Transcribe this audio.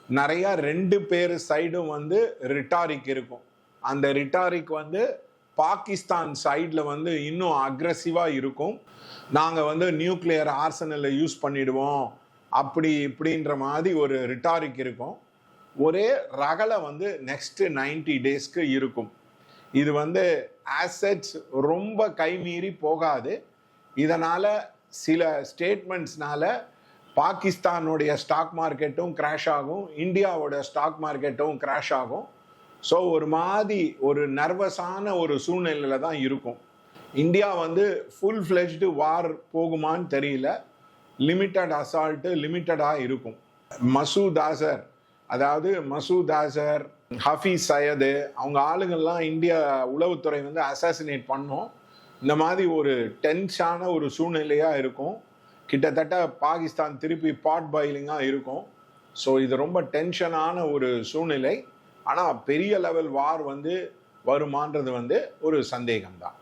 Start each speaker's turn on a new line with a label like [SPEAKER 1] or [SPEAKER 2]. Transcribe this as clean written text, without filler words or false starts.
[SPEAKER 1] நிறைய 2 பேர் சைடும் வந்து ரிட்டாரிக் இருக்கும். அந்த ரிட்டாரிக் வந்து பாகிஸ்தான் சைடில் வந்து இன்னும் அக்ரெசிவாக இருக்கும். நாங்கள் வந்து நியூக்ளியர் ஆர்சனலை யூஸ் பண்ணிடுவோம் அப்படி இப்படின்ற மாதிரி ஒரு ரிட்டாரிக் இருக்கும். ஒரே ரகலை வந்து நெக்ஸ்ட் 90 டேஸ்க்கு இருக்கும். இது வந்து ஆசெட்ஸ் ரொம்ப கைமீறி போகாது. இதனால் சில ஸ்டேட்மெண்ட்ஸ்னால பாகிஸ்தானுடைய ஸ்டாக் மார்க்கெட்டும் கிராஷ் ஆகும், இந்தியாவோட ஸ்டாக் மார்க்கெட்டும் கிராஷ் ஆகும். ஸோ ஒரு மாதிரி ஒரு நர்வஸான ஒரு சூழ்நிலையில் தான் இருக்கும். இந்தியா வந்து ஃபுல் ஃப்ளெஜ்டு வார் போகுமான்னு தெரியல. லிமிட்டட் அசால்ட்டு லிமிட்டடாக இருக்கும். மசூத் அசர், அதாவது மசூத் அசர், ஹஃபீஸ் சையது, அவங்க ஆளுங்கள்லாம் இந்தியா உளவுத்துறை வந்து அசாசினேட் பண்ணோம். இந்த மாதிரி ஒரு டென்ஷான ஒரு சூழ்நிலையாக இருக்கும். கிட்டத்தட்ட பாகிஸ்தான் திருப்பி பாட் பாயிலிங்காக இருக்கும். ஸோ இது ரொம்ப டென்ஷனான ஒரு சூழ்நிலை. ஆனால் பெரிய லெவல் வார் வந்து வருமானது வந்து ஒரு சந்தேகம்தான்.